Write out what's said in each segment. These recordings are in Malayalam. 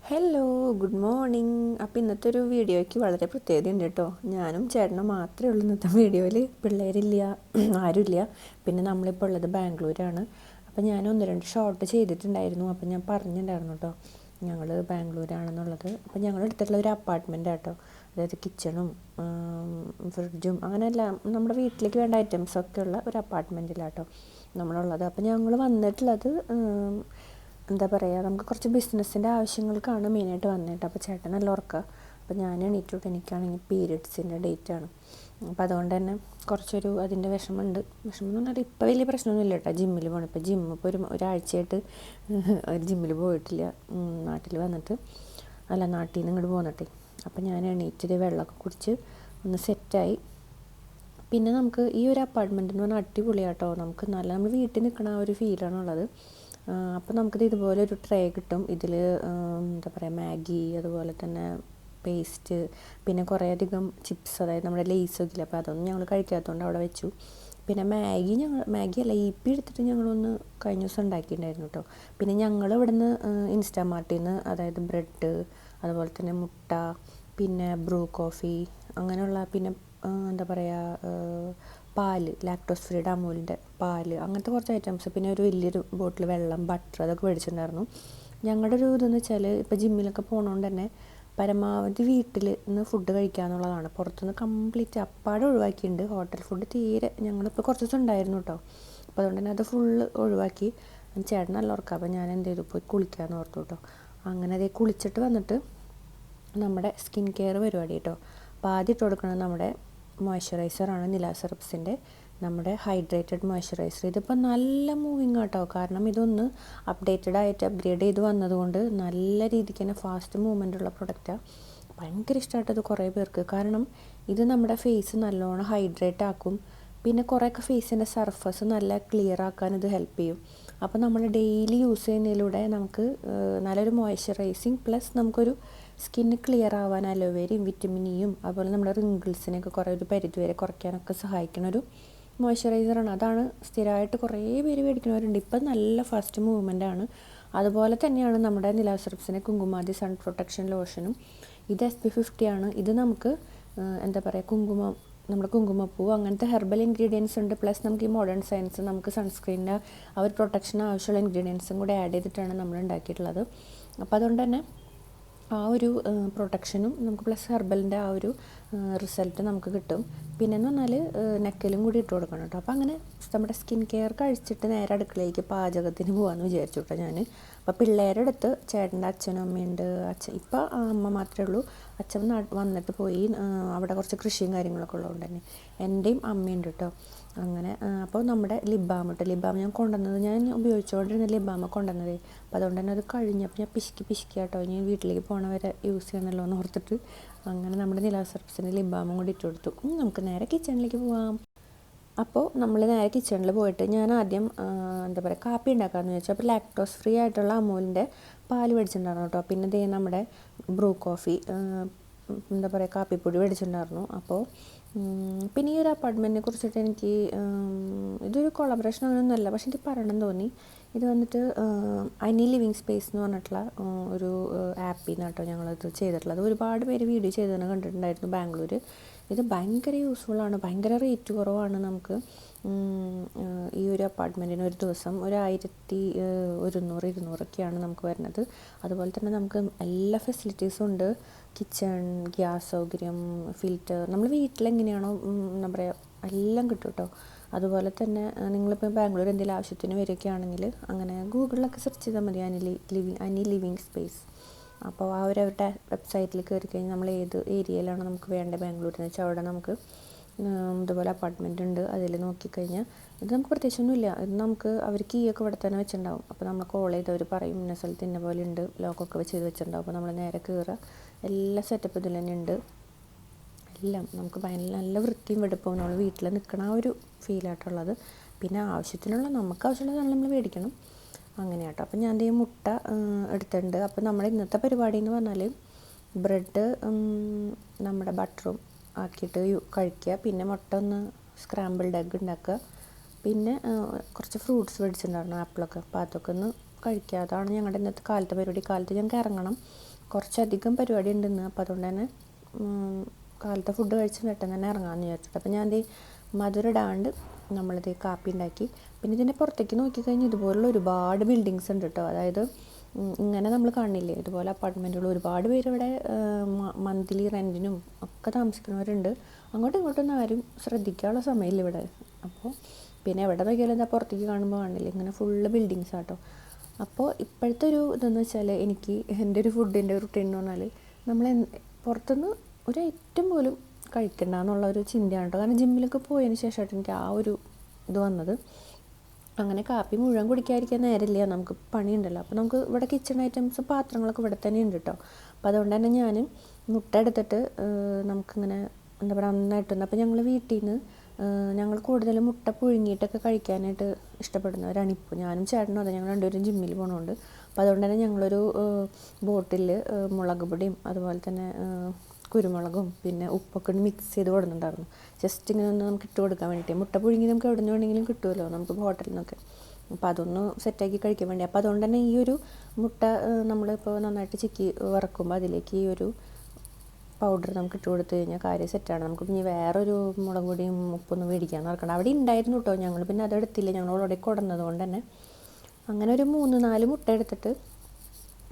Hello, good morning. അപ്പോൾ ഇന്നത്തെ ഒരു വീഡിയോയ്ക്ക് വളരെ പ്രത്യേകതയുണ്ട് കേട്ടോ. ഞാനും ചേട്ടനും മാത്രമേ ഉള്ളൂ ഇന്നത്തെ വീഡിയോയിൽ. പിള്ളേരില്ല, ആരുമില്ല. പിന്നെ നമ്മളിപ്പോൾ ഉള്ളത് ബാംഗ്ലൂരാണ്. അപ്പോൾ ഞാൻ ഒന്ന് രണ്ട് ഷോർട്ട് ചെയ്തിട്ടുണ്ടായിരുന്നു. അപ്പോൾ ഞാൻ പറഞ്ഞിട്ടുണ്ടായിരുന്നു കേട്ടോ, ഞങ്ങൾ ബാംഗ്ലൂരാണെന്നുള്ളത്. അപ്പോൾ ഞങ്ങൾ എടുത്തിട്ടുള്ള ഒരു അപ്പാർട്ട്മെൻറ്റ് കേട്ടോ. അതായത് കിച്ചണും ഫ്രിഡ്ജും അങ്ങനെയെല്ലാം നമ്മുടെ വീട്ടിലേക്ക് വേണ്ട ഐറ്റംസൊക്കെ ഉള്ള ഒരു അപ്പാർട്ട്മെൻറ്റിലാട്ടോ നമ്മളുള്ളത്. അപ്പോൾ ഞങ്ങൾ വന്നിട്ടുള്ളത് എന്താ പറയുക, നമുക്ക് കുറച്ച് ബിസിനസ്സിൻ്റെ ആവശ്യങ്ങൾക്കാണ് മെയിനായിട്ട് വന്നിട്ട്. അപ്പോൾ ചേട്ടൻ നല്ല ഉറക്കുക. അപ്പോൾ ഞാൻ എണീറ്റോട്ട്, എനിക്കാണെങ്കിൽ പീരിയഡ്സിൻ്റെ ഡേറ്റാണ്. അപ്പോൾ അതുകൊണ്ട് തന്നെ കുറച്ചൊരു അതിൻ്റെ വിഷമമുണ്ട്. വിഷമം എന്ന് പറഞ്ഞാൽ ഇപ്പോൾ വലിയ പ്രശ്നമൊന്നുമില്ല കേട്ടോ. ജിമ്മിൽ പോകണം. ഇപ്പോൾ ഇപ്പോൾ ഒരാഴ്ചയായിട്ട് ഒരു ജിമ്മിൽ പോയിട്ടില്ല, നാട്ടിൽ വന്നിട്ട്. അല്ല, നാട്ടിൽ നിന്ന് ഇങ്ങോട്ട് പോന്നിട്ടേ. അപ്പോൾ ഞാൻ എണീറ്റത് വെള്ളമൊക്കെ കുടിച്ച് ഒന്ന് സെറ്റായി. പിന്നെ നമുക്ക് ഈ ഒരു അപ്പാർട്ട്മെൻറ്റ് എന്ന് പറഞ്ഞാൽ അടിപൊളിയാട്ടോ. നമുക്ക് നമ്മൾ വീട്ടിൽ നിൽക്കണ ആ ഒരു ഫീലാണുള്ളത്. അപ്പോൾ നമുക്കിത് ഇതുപോലെ ഒരു ട്രേ കിട്ടും. ഇതിൽ എന്താ പറയുക, മാഗി, അതുപോലെ തന്നെ പേസ്റ്റ്, പിന്നെ കുറേ അധികം ചിപ്സ്, അതായത് നമ്മുടെ ലേസൊക്കെ ഇല്ല. അപ്പോൾ അതൊന്നും ഞങ്ങൾ കഴിക്കാത്തതുകൊണ്ട് അവിടെ വെച്ചു. പിന്നെ മാഗി അല്ല, ഇപ്പി എടുത്തിട്ട് ഞങ്ങളൊന്ന് കഴിഞ്ഞ ദിവസം ഉണ്ടാക്കിയിട്ടുണ്ടായിരുന്നു കേട്ടോ. പിന്നെ ഞങ്ങൾ ഇവിടുന്ന് ഇൻസ്റ്റാമാർട്ടിൽ നിന്ന്, അതായത് ബ്രെഡ്, അതുപോലെ തന്നെ മുട്ട, പിന്നെ ബ്രൂ കോഫി, അങ്ങനെയുള്ള, പിന്നെ എന്താ പറയുക, പാല്, ലാക്ടോസ് ഫ്രീയുടെ അമൂലിൻ്റെ പാല്, അങ്ങനത്തെ കുറച്ച് ഐറ്റംസ്, പിന്നെ ഒരു വലിയൊരു ബോട്ടിൽ വെള്ളം, ബട്ടർ, അതൊക്കെ മേടിച്ചിട്ടുണ്ടായിരുന്നു. ഞങ്ങളുടെ ഒരു ഇതെന്ന് വെച്ചാൽ, ഇപ്പോൾ ജിമ്മിലൊക്കെ പോകണോണ്ട് തന്നെ പരമാവധി വീട്ടിൽ നിന്ന് ഫുഡ് കഴിക്കുക എന്നുള്ളതാണ്. പുറത്തുനിന്ന് കംപ്ലീറ്റ് അപ്പാടെ ഒഴിവാക്കിയിട്ടുണ്ട്. ഹോട്ടൽ ഫുഡ് തീരെ, ഞങ്ങളിപ്പോൾ കുറച്ച് ദിവസം ഉണ്ടായിരുന്നു കേട്ടോ. അപ്പോൾ അതുകൊണ്ട് തന്നെ അത് ഫുള്ള് ഒഴിവാക്കി. ചേട്ടൻ നല്ല ഉറക്കാം. അപ്പോൾ ഞാൻ എന്ത് ചെയ്തു, പോയി കുളിക്കാമെന്ന് ഓർത്തു കേട്ടോ. അങ്ങനെ അതേ കുളിച്ചിട്ട് വന്നിട്ട് നമ്മുടെ സ്കിൻ കെയർ പരിപാടി കേട്ടോ. അപ്പോൾ ആദ്യം ഇട്ട് കൊടുക്കുന്നത് നമ്മുടെ മോയ്സ്ചറൈസറാണ്, നിലാ സെറപ്സിൻ്റെ നമ്മുടെ ഹൈഡ്രേറ്റഡ് മോയ്സ്ചറൈസർ. ഇതിപ്പോൾ നല്ല മൂവിങ് കേട്ടോ. കാരണം ഇതൊന്ന് അപ്ഡേറ്റഡ് ആയിട്ട് അപ്ഗ്രേഡ് ചെയ്ത് വന്നതുകൊണ്ട് നല്ല രീതിക്ക് തന്നെ ഫാസ്റ്റ് മൂവ്മെൻ്റ് ഉള്ള പ്രൊഡക്റ്റാണ്. ഭയങ്കര ഇഷ്ടമായിട്ടത് കുറേ പേർക്ക്. കാരണം ഇത് നമ്മുടെ ഫേസ് നല്ലോണം ഹൈഡ്രേറ്റ് ആക്കും. പിന്നെ കുറേയൊക്കെ ഫേസിൻ്റെ സർഫസ് നല്ല ക്ലിയർ ആക്കാൻ ഇത് ഹെൽപ്പ് ചെയ്യും. അപ്പോൾ നമ്മൾ ഡെയിലി യൂസ് ചെയ്യുന്നതിലൂടെ നമുക്ക് നല്ലൊരു മോയ്സ്ചറൈസിങ് പ്ലസ് നമുക്കൊരു സ്കിന്ന് ക്ലിയർ ആവാൻ അലോവേരയും വിറ്റമിൻ ഇയും അതുപോലെ നമ്മുടെ റിങ്കിൾസിനെയൊക്കെ കുറേ ഒരു പരിധി വരെ കുറയ്ക്കാനൊക്കെ സഹായിക്കുന്ന ഒരു മോയ്സ്ചറൈസറാണ്. അതാണ് സ്ഥിരമായിട്ട് കുറേ പേര് മേടിക്കുന്നവരുണ്ട്. ഇപ്പം നല്ല ഫാസ്റ്റ് മൂവ്മെൻ്റാണ്. അതുപോലെ തന്നെയാണ് നമ്മുടെ നിലാ സെറപ്സിൻ്റെ കുങ്കുമാതി സൺ പ്രൊട്ടക്ഷൻ ലോഷനും. ഇത് SPF50 ആണ്. ഇത് നമുക്ക് എന്താ പറയുക, നമ്മുടെ കുങ്കുമപ്പൂ, അങ്ങനത്തെ ഹെർബൽ ഇൻഗ്രീഡിയൻസ് ഉണ്ട്. പ്ലസ് നമുക്ക് ഈ മോഡേൺ സയൻസ്, നമുക്ക് സൺസ്ക്രീനിൻ്റെ ആ ഒരു പ്രൊട്ടക്ഷന് ആവശ്യമുള്ള ഇൻഗ്രീഡിയൻസും കൂടെ ആഡ് ചെയ്തിട്ടാണ് നമ്മൾ ഉണ്ടാക്കിയിട്ടുള്ളത്. അപ്പോൾ അതുകൊണ്ട് തന്നെ ആ ഒരു പ്രൊട്ടക്ഷനും നമുക്ക് പ്ലസ് ഹെർബലിൻ്റെ ആ ഒരു റിസൾട്ട് നമുക്ക് കിട്ടും. പിന്നെയെന്ന് പറഞ്ഞാൽ നെക്കലും കൂടി ഇട്ട് കൊടുക്കണം കേട്ടോ. അപ്പോൾ അങ്ങനെ നമ്മുടെ സ്കിൻ കെയർ കഴിച്ചിട്ട് നേരെ അടുക്കളയിലേക്ക് പാചകത്തിന് പോകാമെന്ന് വിചാരിച്ചു കേട്ടോ ഞാൻ. അപ്പോൾ പിള്ളേരുടെ അടുത്ത് ചേട്ടൻ്റെ അച്ഛനും അമ്മയുണ്ട്. ഇപ്പോൾ അമ്മ മാത്രമേ ഉള്ളൂ. അച്ഛൻ വന്നിട്ട് പോയി. അവിടെ കുറച്ച് കൃഷിയും കാര്യങ്ങളൊക്കെ ഉള്ളതുകൊണ്ട് തന്നെ എൻ്റെയും അമ്മയുണ്ട് കേട്ടോ. അങ്ങനെ അപ്പോൾ നമ്മുടെ ലിബാം ഞാൻ കൊണ്ടുവന്നത്, ഞാൻ ഉപയോഗിച്ചുകൊണ്ടിരുന്ന ലിബാമ കൊണ്ടുവന്നത്. അപ്പോൾ അതുകൊണ്ട് തന്നെ അത് കഴിഞ്ഞപ്പോൾ ഞാൻ പിശുക്കി കേട്ടോ, ഇനി വീട്ടിലേക്ക് പോകണവരെ യൂസ് ചെയ്യണമല്ലോ എന്ന് ഓർത്തിട്ട് അങ്ങനെ നമ്മുടെ നിലാ സെറപ്സിൻ്റെ ലിബാമും കൂടി ഇട്ട് കൊടുത്തു. നമുക്ക് നേരെ കിച്ചണിലേക്ക് പോവാം. അപ്പോൾ നമ്മൾ നേരെ കിച്ചണിൽ പോയിട്ട് ഞാൻ ആദ്യം എന്താ പറയുക, കാപ്പി ഉണ്ടാക്കാമെന്ന് വെച്ചാൽ. അപ്പോൾ ലാക്ടോസ് ഫ്രീ ആയിട്ടുള്ള അമൂലിൻ്റെ പാല് മേടിച്ചിട്ടുണ്ടായിരുന്നു കേട്ടോ. പിന്നെ ഇതേ നമ്മുടെ ബ്രൂ കോഫി, എന്താ പറയുക, കാപ്പിപ്പൊടി മേടിച്ചിട്ടുണ്ടായിരുന്നു. അപ്പോൾ പിന്നെ ഈ ഒരു അപ്പാർട്ട്മെൻറ്റിനെ കുറിച്ചിട്ട് എനിക്ക് ഇതൊരു കൊളാബറേഷൻ അങ്ങനെയൊന്നുമല്ല, പക്ഷെ എനിക്ക് പറയണം തോന്നി. ഇത് വന്നിട്ട് അനി ലിവിങ് സ്പേസ് എന്ന് പറഞ്ഞിട്ടുള്ള ഒരു ആപ്പിൽ നിന്ന് കേട്ടോ ഞങ്ങളിത് ചെയ്തിട്ടുള്ളത്. ഒരുപാട് പേര് വീഡിയോ ചെയ്തതെന്ന് കണ്ടിട്ടുണ്ടായിരുന്നു ബാംഗ്ലൂർ. ഇത് ഭയങ്കര യൂസ്ഫുള്ളാണ്. ഭയങ്കര റേറ്റ് കുറവാണ്. നമുക്ക് ഈ ഒരു അപ്പാർട്ട്മെൻറ്റിന് ഒരു ദിവസം 1100-200 നമുക്ക് വരുന്നത്. അതുപോലെ തന്നെ നമുക്ക് എല്ലാ ഫെസിലിറ്റീസും ഉണ്ട്. കിച്ചൺ, ഗ്യാസ് സൗകര്യം, ഫിൽറ്റർ, നമ്മൾ വീട്ടിലെങ്ങനെയാണോ എന്താ പറയുക, എല്ലാം കിട്ടും കേട്ടോ. അതുപോലെ തന്നെ നിങ്ങളിപ്പോൾ ബാംഗ്ലൂർ എന്തെങ്കിലും ആവശ്യത്തിന് വരികയാണെങ്കിൽ അങ്ങനെ ഗൂഗിളിലൊക്കെ സെർച്ച് ചെയ്താൽ മതി അനി ലിവിങ് സ്പേസ്. അപ്പോൾ അവരുടെ വെബ്സൈറ്റിൽ കയറി കഴിഞ്ഞാൽ നമ്മൾ ഏത് ഏരിയയിലാണോ നമുക്ക് വേണ്ടത് ബാംഗ്ലൂരിൽ വെച്ചാൽ അവിടെ നമുക്ക് ഇതുപോലെ അപ്പാർട്ട്മെൻ്റ് ഉണ്ട്. അതിൽ നോക്കിക്കഴിഞ്ഞാൽ ഇത് നമുക്ക് പ്രത്യേകിച്ചൊന്നുമില്ല. ഇത് നമുക്ക് അവർ കീയൊക്കെ ഇവിടെ തന്നെ വെച്ചിട്ടുണ്ടാവും. അപ്പോൾ നമ്മൾ കോൾ ചെയ്തവർ പറയും ഇന്ന സ്ഥലത്ത് ഇന്ന പോലെ ഉണ്ട്, ലോക്കൊക്കെ വെച്ച് ചെയ്ത് വെച്ചിട്ടുണ്ടാവും. അപ്പോൾ നമ്മൾ നേരെ കയറുക. എല്ലാ സെറ്റപ്പ് ഇതിൽ തന്നെ ഉണ്ട്. എല്ലാം നമുക്ക് നല്ല വൃത്തിയും വെടുപ്പവും നമ്മൾ വീട്ടിൽ നിൽക്കണ ആ ഒരു ഫീലായിട്ടുള്ളത്. പിന്നെ നമുക്ക് ആവശ്യമുള്ള സാധനം നമ്മൾ മേടിക്കണം, അങ്ങനെ കേട്ടോ. അപ്പോൾ ഞാൻ ഈ മുട്ട എടുത്തിട്ടുണ്ട്. അപ്പോൾ നമ്മുടെ ഇന്നത്തെ പരിപാടി എന്ന് പറഞ്ഞാൽ ബ്രെഡ് നമ്മുടെ ബട്ടറും ആക്കിയിട്ട് കഴിക്കുക. പിന്നെ മുട്ട ഒന്ന് സ്ക്രാമ്പിൾഡ് എഗ്ഗ് ഉണ്ടാക്കുക. പിന്നെ കുറച്ച് ഫ്രൂട്ട്സ് മേടിച്ചിട്ടുണ്ടായിരുന്നു, ആപ്പിളൊക്കെ. അപ്പോൾ അതൊക്കെ ഒന്ന് കഴിക്കുക. അതാണ് ഞങ്ങളുടെ ഇന്നത്തെ കാലത്തെ പരിപാടി. കാലത്ത് ഞങ്ങൾക്ക് ഇറങ്ങണം. കുറച്ചധികം പരിപാടി ഉണ്ടെന്ന്. അപ്പോൾ അതുകൊണ്ട് തന്നെ കാലത്തെ ഫുഡ് കഴിച്ച് പെട്ടെന്ന് തന്നെ ഇറങ്ങാമെന്ന് വിചാരിച്ചിട്ട് അപ്പോൾ ഞാൻ മധുരം ഇടാണ്ട് നമ്മളിത് കാപ്പി ഉണ്ടാക്കി. പിന്നെ ഇതിൻ്റെ പുറത്തേക്ക് നോക്കിക്കഴിഞ്ഞാൽ ഇതുപോലുള്ള ഒരുപാട് ബിൽഡിങ്സ് ഉണ്ട് കേട്ടോ. അതായത് ഇങ്ങനെ നമ്മൾ കാണില്ലേ, ഇതുപോലെ അപ്പാർട്ട്മെൻറ്റുകൾ ഒരുപാട് പേര് ഇവിടെ മന്ത്ലി റെൻറ്റിനും ഒക്കെ താമസിക്കുന്നവരുണ്ട്. അങ്ങോട്ടും ഇങ്ങോട്ടൊന്നും ആരും ശ്രദ്ധിക്കാനുള്ള സമയമില്ല ഇവിടെ. അപ്പോൾ പിന്നെ എവിടെ നോക്കിയാലും എന്താ പുറത്തേക്ക് കാണുമ്പോൾ കാണില്ലേ ഇങ്ങനെ ഫുള്ള് ബിൽഡിങ്സ് ആട്ടോ. അപ്പോൾ ഇപ്പോഴത്തെ ഒരു ഇതെന്ന് വെച്ചാൽ എനിക്ക് എൻ്റെ ഒരു ഫുഡിൻ്റെ റുട്ടീൻ എന്ന് പറഞ്ഞാൽ നമ്മൾ പുറത്തുനിന്ന് ഒരു ഐറ്റം പോലും കഴിക്കണ്ട എന്നുള്ള ഒരു ചിന്തയാണ് കേട്ടോ. കാരണം ജിമ്മിലൊക്കെ പോയതിന് ശേഷമായിട്ട് എനിക്ക് ആ ഒരു ഇത് വന്നത്. അങ്ങനെ കാപ്പി മുഴുവൻ കുടിക്കാതിരിക്കാൻ നേരമില്ല, നമുക്ക് പണിയുണ്ടല്ലോ. അപ്പോൾ നമുക്ക് ഇവിടെ കിച്ചൺ ഐറ്റംസ് പാത്രങ്ങളൊക്കെ ഇവിടെ തന്നെ ഉണ്ട് കേട്ടോ. അപ്പോൾ അതുകൊണ്ട് തന്നെ ഞാൻ മുട്ട എടുത്തിട്ട് നമുക്കിങ്ങനെ എന്താ പറയുക നന്നായിട്ടുണ്ട്. അപ്പോൾ ഞങ്ങൾ വീട്ടിൽ നിന്ന് ഞങ്ങൾ കൂടുതലും മുട്ട പുഴുങ്ങിയിട്ടൊക്കെ കഴിക്കാനായിട്ട് ഇഷ്ടപ്പെടുന്നവരാണ്. ഇപ്പോൾ ഞാനും ചേട്ടനും അതെ, ഞങ്ങൾ രണ്ടുപേരും ജിമ്മിൽ പോകണമുണ്ട്. അപ്പോൾ അതുകൊണ്ട് തന്നെ ഞങ്ങളൊരു ബോട്ടിൽ മുളക് പൊടിയും അതുപോലെ തന്നെ കുരുമുളകും പിന്നെ ഉപ്പൊക്കെ മിക്സ് ചെയ്ത് കൊടുക്കുന്നുണ്ടായിരുന്നു. ജസ്റ്റ് ഇങ്ങനെ ഒന്ന് നമുക്ക് ഇട്ട് കൊടുക്കാൻ വേണ്ടിയിട്ട്. മുട്ട പുഴുങ്ങി നമുക്ക് എവിടെ നിന്ന് വേണമെങ്കിലും കിട്ടുമല്ലോ നമുക്ക് ഹോട്ടലിൽ നിന്നൊക്കെ. അപ്പോൾ അതൊന്ന് സെറ്റാക്കി കഴിക്കാൻ വേണ്ടി. അപ്പോൾ അതുകൊണ്ട് തന്നെ ഈ ഒരു മുട്ട നമ്മളിപ്പോൾ നന്നായിട്ട് ചിക്കി വറക്കുമ്പോൾ അതിലേക്ക് ഈ ഒരു പൗഡർ നമുക്ക് ഇട്ട് കൊടുത്തു കഴിഞ്ഞാൽ കാര്യം സെറ്റാണ്. നമുക്ക് ഇനി വേറൊരു മുളക് പൊടിയും ഉപ്പൊന്നും മേടിക്കാൻ നടക്കണം. അവിടെ ഉണ്ടായിരുന്നു കേട്ടോ, ഞങ്ങൾ പിന്നെ അതെടുത്തില്ല, ഞങ്ങൾ അവിടെ കൊടുന്നത് കൊണ്ട് തന്നെ. അങ്ങനെ ഒരു 3-4 മുട്ട എടുത്തിട്ട്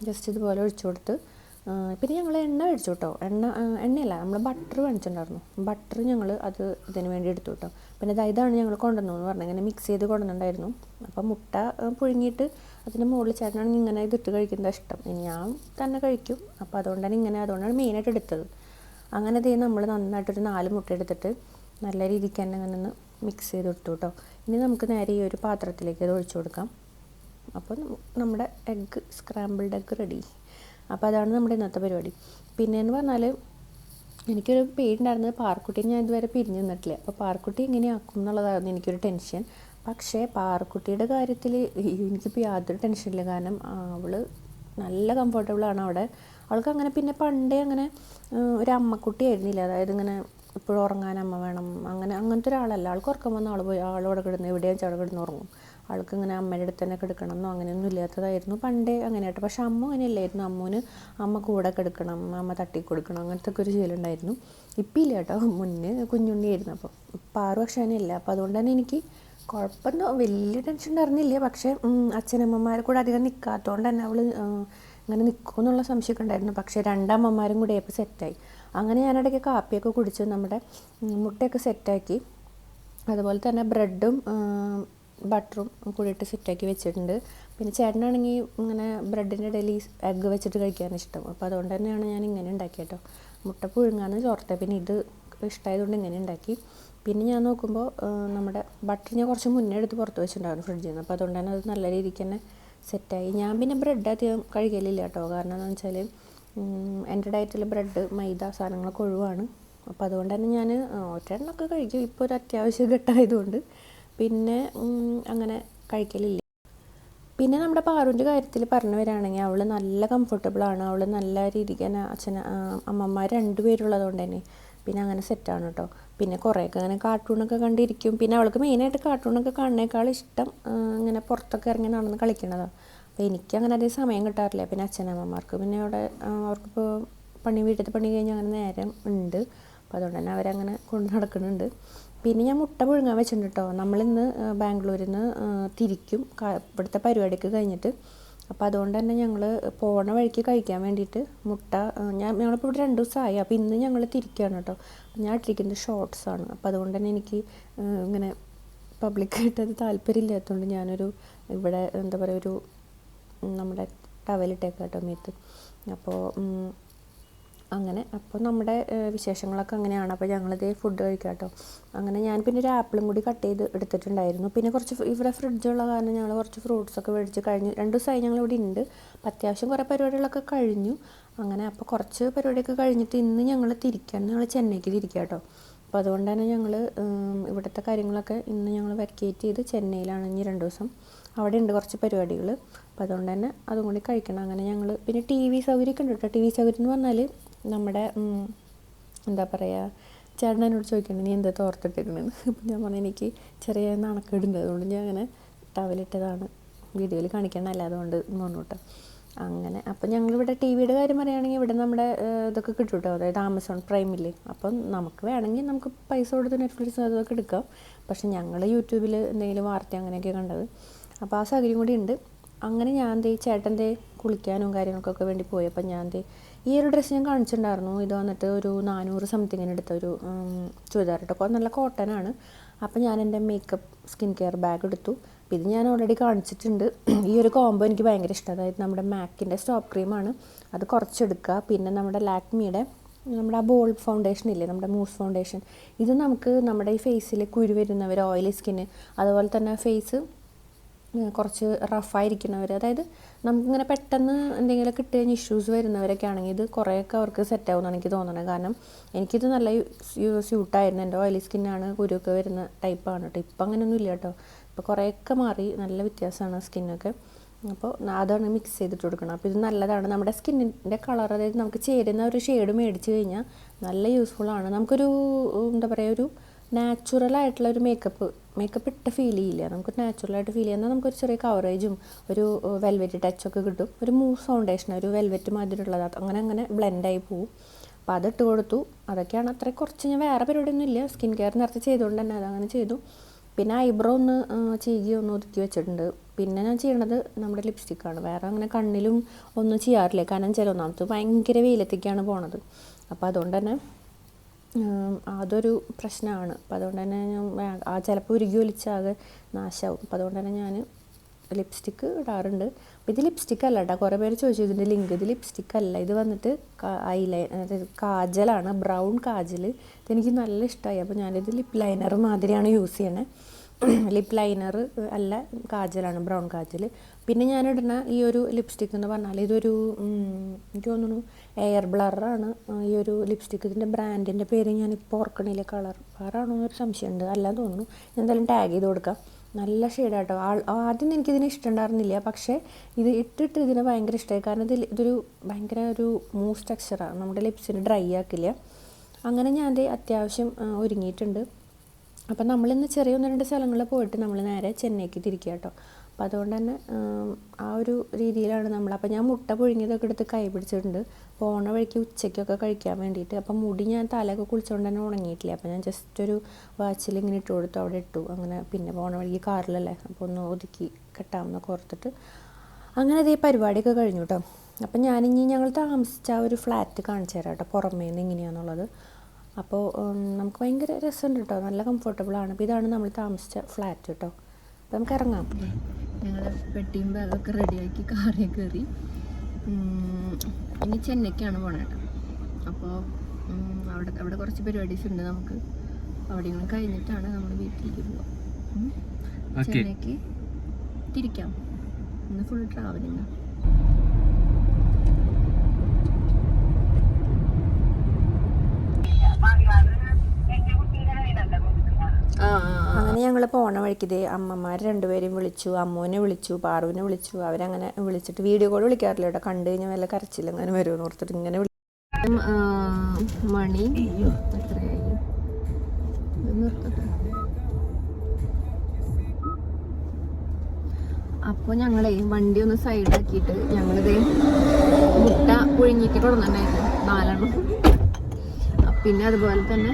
ജസ്റ്റ് ഇതുപോലെ ഒഴിച്ചു കൊടുത്ത് പിന്നെ ഞങ്ങൾ എണ്ണ മേടിച്ചു കേട്ടോ. എണ്ണയല്ല, നമ്മൾ ബട്ടർ മേടിച്ചിട്ടുണ്ടായിരുന്നു. ബട്ടർ ഞങ്ങൾ അത് ഇതിന് വേണ്ടി എടുത്തു കേട്ടോ. പിന്നെ ഇതാണ് ഞങ്ങൾ കൊണ്ടുവന്നു എന്ന് പറഞ്ഞാൽ ഇങ്ങനെ മിക്സ് ചെയ്ത് കൊണ്ടുവന്നിട്ടുണ്ടായിരുന്നു. അപ്പോൾ മുട്ട പുഴുങ്ങിയിട്ട് അതിൻ്റെ മുകളിൽ ചേട്ടനാണെങ്കിൽ ഇങ്ങനെ ഇതിട്ട് കഴിക്കുന്നത് ഇഷ്ടം. ഞാൻ തന്നെ കഴിക്കും. അപ്പോൾ അതുകൊണ്ടാണ് മെയിനായിട്ട് എടുത്തത്. അങ്ങനെ നമ്മൾ നന്നായിട്ടൊരു 4 മുട്ട എടുത്തിട്ട് നല്ല രീതിക്ക് തന്നെ അങ്ങനെ ഒന്ന് മിക്സ് ചെയ്ത് കൊടുത്തു കേട്ടോ. ഇനി നമുക്ക് നേരെ ഈ ഒരു പാത്രത്തിലേക്ക് അത് ഒഴിച്ചു കൊടുക്കാം. അപ്പോൾ നമ്മുടെ സ്ക്രാമ്പിൾഡ് എഗ്ഗ് റെഡി. അപ്പോൾ അതാണ് നമ്മുടെ ഇന്നത്തെ പരിപാടി. പിന്നെയെന്ന് പറഞ്ഞാൽ എനിക്കൊരു പേടിയുണ്ടായിരുന്നത് പാറക്കുട്ടിയെ ഞാൻ ഇതുവരെ പിരിഞ്ഞു നിന്നിട്ടില്ല. അപ്പോൾ പാറക്കുട്ടി എങ്ങനെയാക്കും എന്നുള്ളതായിരുന്നു എനിക്കൊരു ടെൻഷൻ. പക്ഷേ പാറക്കുട്ടിയുടെ കാര്യത്തിൽ എനിക്കിപ്പോൾ യാതൊരു ടെൻഷനില്ല. കാരണം അവൾ നല്ല കംഫർട്ടബിളാണ് അവിടെ. അവൾക്ക് അങ്ങനെ പിന്നെ പണ്ടേ അങ്ങനെ ഒരു അമ്മക്കുട്ടി ആയിരുന്നില്ല. അതായത് ഇങ്ങനെ ഇപ്പോഴും ഉറങ്ങാൻ അമ്മ വേണം അങ്ങനത്തെ ഒരാളല്ല. ആൾക്ക് ഉറക്കം വന്ന ആളോടെ കിടന്ന് എവിടെയാണെന്ന് വെച്ചാൽ അവിടെ കിടന്ന് ഉറങ്ങും. ആൾക്ക് ഇങ്ങനെ അമ്മയുടെ അടുത്ത് തന്നെ കിടക്കണമെന്നോ അങ്ങനെയൊന്നും ഇല്ലാത്തതായിരുന്നു പണ്ടേ അങ്ങനെയായിട്ട്. പക്ഷെ അമ്മ അങ്ങനെയല്ലായിരുന്നു. അമ്മ കൂടെ കിടക്കണം, അമ്മ തട്ടി കൊടുക്കണം, അങ്ങനത്തെ ഒക്കെ ഒരു ശീലമുണ്ടായിരുന്നു. ഇപ്പം ഇല്ല കേട്ടോ. മുന്നേ കുഞ്ഞുണ്ണിയായിരുന്നു. അപ്പോൾ ഇപ്പം 6 വർഷം അങ്ങനെയില്ല. അപ്പോൾ അതുകൊണ്ട് തന്നെ എനിക്ക് കുഴപ്പമൊന്നും വലിയ ടെൻഷൻ ഉണ്ടായിരുന്നില്ല. പക്ഷേ അച്ഛനമ്മമാരെ കൂടെ അധികം നിൽക്കാത്തതുകൊണ്ട് തന്നെ അവൾ ഇങ്ങനെ നിൽക്കുമെന്നുള്ള സംശയമൊക്കെ ഉണ്ടായിരുന്നു. പക്ഷേ 2 അമ്മമാരും കൂടി ആയപ്പോൾ സെറ്റായി. അങ്ങനെ ഞാനിടയ്ക്ക് കാപ്പിയൊക്കെ കുടിച്ച് നമ്മുടെ മുട്ടയൊക്കെ സെറ്റാക്കി. അതുപോലെ തന്നെ ബ്രെഡും ബട്ടറും കൂടിയിട്ട് സെറ്റാക്കി വെച്ചിട്ടുണ്ട്. പിന്നെ ചേട്ടനാണെങ്കിൽ ഇങ്ങനെ ബ്രെഡിൻ്റെ ഇടയിൽ എഗ്ഗ് വെച്ചിട്ട് കഴിക്കാൻ ഇഷ്ടം. അപ്പോൾ അതുകൊണ്ട് തന്നെയാണ് ഞാൻ ഇങ്ങനെ ഉണ്ടാക്കിയത് കേട്ടോ. മുട്ട പുഴുങ്ങാന്ന് ചോർത്തേ, പിന്നെ ഇത് ഇഷ്ടമായതുകൊണ്ട് ഇങ്ങനെ ഉണ്ടാക്കി. പിന്നെ ഞാൻ നോക്കുമ്പോൾ നമ്മുടെ ബട്ടർ ഞാൻ കുറച്ച് മുന്നേ എടുത്ത് പുറത്ത് വെച്ചിട്ടുണ്ടായിരുന്നു ഫ്രിഡ്ജിൽ നിന്ന്. അപ്പോൾ അതുകൊണ്ട് തന്നെ അത് നല്ല രീതിക്ക് തന്നെ സെറ്റായി. ഞാൻ പിന്നെ ബ്രെഡ് അധികം കഴിക്കലില്ല കേട്ടോ. കാരണം എന്താണെന്ന് വെച്ചാൽ എൻ്റെ ഡയറ്റിൽ ബ്രെഡ് മൈദ സാധനങ്ങളൊക്കെ ഒഴിവാണ്. അപ്പോൾ അതുകൊണ്ട് തന്നെ ഞാൻ ഒരെണ്ണമൊക്കെ കഴിക്കും. ഇപ്പോൾ ഒരു അത്യാവശ്യ ഘട്ടമായതുകൊണ്ട് പിന്നെ അങ്ങനെ കഴിക്കലില്ല. പിന്നെ നമ്മുടെ പാറുവിൻ്റെ കാര്യത്തിൽ പറഞ്ഞു വരികയാണെങ്കിൽ അവൾ നല്ല കംഫർട്ടബിളാണ്. അവൾ നല്ല രീതിക്ക് തന്നെ അമ്മമാർ 2 പേരുള്ളതുകൊണ്ട് തന്നെ പിന്നെ അങ്ങനെ സെറ്റാണ് കേട്ടോ. പിന്നെ കുറേയൊക്കെ അങ്ങനെ കാർട്ടൂണൊക്കെ കണ്ടിരിക്കും. പിന്നെ അവൾക്ക് മെയിനായിട്ട് കാർട്ടൂണൊക്കെ കാണുന്നേക്കാൾ ഇഷ്ടം ഇങ്ങനെ പുറത്തൊക്കെ ഇറങ്ങി നടന്ന് കളിക്കണതാണ്. അപ്പോൾ എനിക്കങ്ങനെ അധികം സമയം കിട്ടാറില്ല. പിന്നെ അച്ഛനമ്മമാർക്ക് പിന്നെ അവിടെ അവർക്കിപ്പോൾ വീട്ടിലത്തെ പണി കഴിഞ്ഞ് അങ്ങനെ നേരം ഉണ്ട്. അപ്പോൾ അതുകൊണ്ട് തന്നെ അവരങ്ങനെ കൊണ്ട് നടക്കുന്നുണ്ട്. പിന്നെ ഞാൻ മുട്ട പുഴുങ്ങാൻ വെച്ചിട്ടുണ്ട് കേട്ടോ. നമ്മളിന്ന് ബാംഗ്ലൂരിൽ നിന്ന് തിരിക്കും ഇവിടുത്തെ പരിപാടിയൊക്കെ കഴിഞ്ഞിട്ട്. അപ്പോൾ അതുകൊണ്ട് തന്നെ ഞങ്ങൾ പോണ വഴിക്ക് കഴിക്കാൻ വേണ്ടിയിട്ട് മുട്ട ഞങ്ങളിപ്പോൾ ഇവിടെ 2 ദിവസമായി. അപ്പോൾ ഇന്ന് ഞങ്ങൾ തിരിക്കുകയാണ് കേട്ടോ. ഞാൻ ഇട്ടിരിക്കുന്നത് ഷോർട്സാണ്. അപ്പോൾ അതുകൊണ്ട് തന്നെ എനിക്ക് ഇങ്ങനെ പബ്ലിക്കായിട്ട് അത് താല്പര്യമില്ലാത്തതുകൊണ്ട് ഞാനൊരു ഇവിടെ എന്താ പറയുക ഒരു നമ്മുടെ ടവലിട്ടേക്കാം കേട്ടോ മേത്ത്. അപ്പോൾ അങ്ങനെ അപ്പോൾ നമ്മുടെ വിശേഷങ്ങളൊക്കെ അങ്ങനെയാണ്. അപ്പോൾ ഞങ്ങളിതേ ഫുഡ് കഴിക്കാം കേട്ടോ. അങ്ങനെ ഞാൻ പിന്നെ ഒരു ആപ്പിളും കൂടി കട്ട് ചെയ്ത് എടുത്തിട്ടുണ്ടായിരുന്നു. പിന്നെ കുറച്ച് ഇവിടെ ഫ്രിഡ്ജുള്ള കാരണം ഞങ്ങൾ കുറച്ച് ഫ്രൂട്ട്സൊക്കെ മേടിച്ച് കഴിഞ്ഞു. 2 ദിവസമായി ഞങ്ങളിവിടെ ഉണ്ട്. അപ്പോൾ അത്യാവശ്യം കുറേ പരിപാടികളൊക്കെ കഴിഞ്ഞു. അങ്ങനെ അപ്പോൾ കുറച്ച് പരിപാടിയൊക്കെ കഴിഞ്ഞിട്ട് ഇന്ന് ഞങ്ങൾ തിരിക്കുകയാണ്. ഞങ്ങൾ ചെന്നൈക്ക് തിരിക്കുക കേട്ടോ. അപ്പോൾ അതുകൊണ്ട് തന്നെ ഞങ്ങൾ ഇവിടുത്തെ കാര്യങ്ങളൊക്കെ ഇന്ന് ഞങ്ങൾ വെക്കേറ്റ് ചെയ്ത് ചെന്നൈയിലാണ് ഇനി 2 ദിവസം. അവിടെ ഉണ്ട് കുറച്ച് പരിപാടികൾ. അപ്പോൾ അതുകൊണ്ട് തന്നെ അതും കൂടി കഴിക്കണം. അങ്ങനെ ഞങ്ങൾ പിന്നെ TV സൗകര്യമൊക്കെ ഉണ്ട് കേട്ടോ. TV സൗകര്യം എന്ന് പറഞ്ഞാൽ നമ്മുടെ എന്താ പറയുക, ചേട്ടൻ എന്നോട് ചോദിക്കണേ നീ എന്താ തോർത്തിട്ടിരിക്കണെന്ന്. അപ്പം ഞാൻ പറഞ്ഞു എനിക്ക് ചെറിയ നാണക്കേടുണ്ട്, അതുകൊണ്ട് ഞാൻ അങ്ങനെ ടവലിട്ടതാണ്, വീഡിയോയിൽ കാണിക്കണമല്ല അതുകൊണ്ട് തോന്നു കേട്ടോ. അങ്ങനെ അപ്പോൾ ഞങ്ങളിവിടെ ടി വിയുടെ കാര്യം പറയുകയാണെങ്കിൽ ഇവിടെ നമ്മുടെ ഇതൊക്കെ കിട്ടും കേട്ടോ, അതായത് ആമസോൺ പ്രൈമിൽ. അപ്പം നമുക്ക് വേണമെങ്കിൽ നമുക്ക് പൈസ കൊടുത്ത് നെറ്റ്ഫ്ലിക്സ് അതൊക്കെ എടുക്കാം. പക്ഷെ ഞങ്ങൾ യൂട്യൂബിൽ എന്തെങ്കിലും വാർത്ത അങ്ങനെയൊക്കെ കണ്ടത്, അപ്പോൾ ആ സൗകര്യം കൂടി ഉണ്ട്. അങ്ങനെ ഞാൻ ചേട്ടൻ കുളിക്കാനും കാര്യങ്ങൾക്കൊക്കെ വേണ്ടി പോയപ്പോൾ ഞാൻ ഈ ഒരു ഡ്രസ്സ് ഞാൻ കാണിച്ചിട്ടുണ്ടായിരുന്നു. ഇത് വന്നിട്ട് ഒരു 400 സംതിങ്ങിന് എടുത്ത ഒരു ചുരിദാർ കേട്ടോ, നല്ല കോട്ടനാണ്. അപ്പോൾ ഞാൻ എൻ്റെ മേക്കപ്പ് സ്കിൻ കെയർ ബാഗ് എടുത്തു. അപ്പോൾ ഇത് ഞാൻ ഓൾറെഡി കാണിച്ചിട്ടുണ്ട്. ഈ ഒരു കോംബോ എനിക്ക് ഭയങ്കര ഇഷ്ടം. അതായത് നമ്മുടെ മാക്കിൻ്റെ സ്റ്റോപ്പ് ക്രീമാണ്, അത് കുറച്ചെടുക്കുക. പിന്നെ നമ്മുടെ ലാക്മിയുടെ നമ്മുടെ ആ ബോൾ ഫൗണ്ടേഷൻ ഇല്ലേ, നമ്മുടെ മൂസ് ഫൗണ്ടേഷൻ, ഇത് നമുക്ക് നമ്മുടെ ഈ ഫേസിൽ കുരു വരുന്നവർ, ഓയിലി സ്കിന്ന്, അതുപോലെ തന്നെ ഫേസ് കുറച്ച് റഫായിരിക്കുന്നവർ, അതായത് നമുക്കിങ്ങനെ പെട്ടെന്ന് എന്തെങ്കിലുമൊക്കെ ഇട്ട് കഴിഞ്ഞ് ഇഷ്യൂസ് വരുന്നവരൊക്കെ ആണെങ്കിൽ ഇത് കുറേയൊക്കെ അവർക്ക് സെറ്റാവുമെന്നാണ് എനിക്ക് തോന്നുന്നത്. കാരണം എനിക്കിത് നല്ല സ്യൂട്ടായിരുന്നു. എൻ്റെ ഓയിലി സ്കിന്നാണ്, കുരുവൊക്കെ വരുന്ന ടൈപ്പാണ് കേട്ടോ. ഇപ്പം അങ്ങനെയൊന്നും ഇല്ല കേട്ടോ, ഇപ്പോൾ കുറേയൊക്കെ മാറി, നല്ല വ്യത്യാസമാണ് സ്കിന്നൊക്കെ. അപ്പോൾ അതാണ് മിക്സ് ചെയ്തിട്ട് കൊടുക്കണം. അപ്പോൾ ഇത് നല്ലതാണ് നമ്മുടെ സ്കിന്നിൻ്റെ കളർ, അതായത് നമുക്ക് ചേരുന്ന ഒരു ഷെയ്ഡ് മേടിച്ച് കഴിഞ്ഞാൽ നല്ല യൂസ്ഫുള്ളാണ്. നമുക്കൊരു എന്താ പറയുക, ഒരു നാച്ചുറലായിട്ടുള്ള ഒരു മേക്കപ്പ് ഇട്ട് ഫീൽ ചെയ്യില്ല, നമുക്ക് നാച്ചുറലായിട്ട് ഫീൽ ചെയ്യുന്നത്. നമുക്കൊരു ചെറിയ കവറേജും ഒരു വെൽവെറ്റ് ടച്ചൊക്കെ കിട്ടും. ഒരു മൂസ് ഫൗണ്ടേഷൻ, ഒരു വെൽവെറ്റ് മാതിരിയുള്ളത്, അങ്ങനെ ബ്ലെൻഡായി പോവും. അപ്പോൾ അതിട്ട് കൊടുത്തു. അതൊക്കെയാണ്. അത്ര കുറച്ച് ഞാൻ വേറെ പരിപാടിയൊന്നും ഇല്ല, സ്കിൻ കെയർ നേരത്തെ ചെയ്തുകൊണ്ട് തന്നെ അതങ്ങനെ ചെയ്തു. പിന്നെ ഐബ്രോ ഒന്ന് ഒന്ന് ഒതുക്കി വെച്ചിട്ടുണ്ട്. പിന്നെ ഞാൻ ചെയ്യണത് നമ്മുടെ ലിപ്സ്റ്റിക്കാണ്. വേറെ അങ്ങനെ കണ്ണിലും ഒന്നും ചെയ്യാറില്ല, കാരണം ഒന്നാമത് ഭയങ്കര വെയിലത്തേക്കാണ് പോണത്. അപ്പോൾ അതുകൊണ്ട് തന്നെ അതൊരു പ്രശ്നമാണ്. അപ്പോൾ അതുകൊണ്ട് തന്നെ ഞാൻ ചിലപ്പോൾ ഉരുകി ഒലിച്ചാകെ നാശമാവും. അപ്പോൾ അതുകൊണ്ട് തന്നെ ഞാൻ ലിപ്സ്റ്റിക്ക് ഇടാറുണ്ട്. അപ്പോൾ ഇത് ലിപ്സ്റ്റിക്ക് അല്ല കേട്ടോ, കുറേ പേര് ചോദിച്ചു ഇതിൻ്റെ ലിങ്ക്. ഇത് ലിപ്സ്റ്റിക്ക് അല്ല, ഇത് വന്നിട്ട് അതായത് കാജലാണ്, ബ്രൗൺ കാജൽ. ഇതെനിക്ക് നല്ല ഇഷ്ടമായി. അപ്പോൾ ഞാനിത് ലിപ്പ് ലൈനർ മാതിരിയാണ് യൂസ് ചെയ്യണേ. ലിപ്പ് ലൈനർ അല്ല, കാജലാണ്, ബ്രൗൺ കാജൽ. പിന്നെ ഞാനിടുന്ന ഈ ഒരു ലിപ്സ്റ്റിക്ക് എന്ന് പറഞ്ഞാൽ ഇതൊരു എനിക്ക് തോന്നുന്നു എയർ ബ്ലറാണ് ഈ ഒരു ലിപ്സ്റ്റിക്ക്. ഇതിൻ്റെ ബ്രാൻഡിൻ്റെ പേര് ഞാനിപ്പോൾ ഓർക്കണില്ല, കളർ ബ്ലറാണോ എന്നൊരു സംശയമുണ്ട്, അല്ലാന്ന് തോന്നുന്നു. ഞാൻ എന്തായാലും ടാഗ് ചെയ്ത് കൊടുക്കാം. നല്ല ഷെയ്ഡാട്ടോ. ആദ്യം എനിക്കിതിനെ ഇഷ്ടമുണ്ടായിരുന്നില്ല, പക്ഷേ ഇത് ഇട്ടിട്ട് ഇതിനെ ഭയങ്കര ഇഷ്ടമായി. കാരണം ഇതൊരു ഭയങ്കര ഒരു മൂസ് ടെക്സ്ചറാണ്, നമ്മുടെ ലിപ്സിന് ഡ്രൈ ആക്കില്ല. അങ്ങനെ ഞാൻ അത്യാവശ്യം ഒരുങ്ങിയിട്ടുണ്ട്. അപ്പം നമ്മളിന്ന് ചെറിയ 1-2 സ്ഥലങ്ങളിൽ പോയിട്ട് നമ്മൾ നേരെ ചെന്നൈക്ക് തിരിക്കുക കേട്ടോ. അപ്പോൾ അതുകൊണ്ട് തന്നെ ആ ഒരു രീതിയിലാണ് നമ്മൾ. അപ്പോൾ ഞാൻ മുട്ട പുഴുങ്ങിയതൊക്കെ എടുത്ത് കൈ പിടിച്ചിട്ടുണ്ട്, പോണ വഴിക്ക് ഉച്ചയ്ക്കൊക്കെ കഴിക്കാൻ വേണ്ടിയിട്ട്. അപ്പം മുടി ഞാൻ തലയൊക്കെ കുളിച്ചുകൊണ്ട് തന്നെ ഉണങ്ങിയിട്ടില്ല. അപ്പോൾ ഞാൻ ജസ്റ്റ് ഒരു വാച്ചിൽ ഇങ്ങനെ ഇട്ട് കൊടുത്തു, അവിടെ ഇട്ടു. അങ്ങനെ പിന്നെ പോണ വഴിക്ക് കാറിലല്ലേ, അപ്പോൾ ഒന്ന് ഒതുക്കി കെട്ടാമെന്നൊക്കെ ഓർത്തിട്ട് അങ്ങനെ ഇതേ പരിപാടിയൊക്കെ കഴിഞ്ഞു കേട്ടോ. അപ്പം ഞങ്ങൾ താമസിച്ച ആ ഒരു ഫ്ലാറ്റ് കാണിച്ചു തരാം കേട്ടോ, പുറമേ നിന്ന് എങ്ങനെയാണെന്നുള്ളത്. അപ്പോൾ നമുക്ക് ഭയങ്കര രസമുണ്ട് കേട്ടോ, നല്ല കംഫർട്ടബിളാണ്. അപ്പോൾ ഇതാണ് നമ്മൾ താമസിച്ച ഫ്ലാറ്റ് കേട്ടോ. അപ്പോൾ നമുക്ക് ഇറങ്ങാം. ഞങ്ങൾ പെട്ടിയും ബാഗൊക്കെ റെഡിയാക്കി കാറിൽ കയറി ഇനി ചെന്നൈക്കാണ് പോണേ കേട്ടോ. അപ്പോൾ അവിടെ കുറച്ച് പരിപാടീസ് ഉണ്ട് നമുക്ക്. അവിടെ കഴിഞ്ഞിട്ടാണ് നമ്മൾ വീട്ടിലേക്ക് പോവുക. ചെന്നൈക്ക് തിരിക്കാം. ഇന്ന് ഫുൾ ട്രാവലിംഗ്. അങ്ങനെ ഞങ്ങൾ പോണ വഴിക്ക് അമ്മമാർ 2 പേരെയും വിളിച്ചു, അമ്മുവിനെ വിളിച്ചു, പാറുവിനെ വിളിച്ചു. അവരങ്ങനെ വിളിച്ചിട്ട് വീഡിയോ കോൾ വിളിക്കാറില്ല കേട്ടോ, കണ്ടു കഴിഞ്ഞാൽ വല്ല കരച്ചിലങ്ങനെ വരുമെന്ന് ഓർത്തിട്ട് ഇങ്ങനെ മണി എത്രയായി അപ്പോൾ ഞങ്ങളെ വണ്ടി ഒന്ന് സൈഡാക്കിയിട്ട് ഞങ്ങളിത് മുട്ട പുഴുങ്ങിയിട്ട് കൊടുക്കുന്നുണ്ടായിരുന്നു 4 എണ്ണം. പിന്നെ അതുപോലെ തന്നെ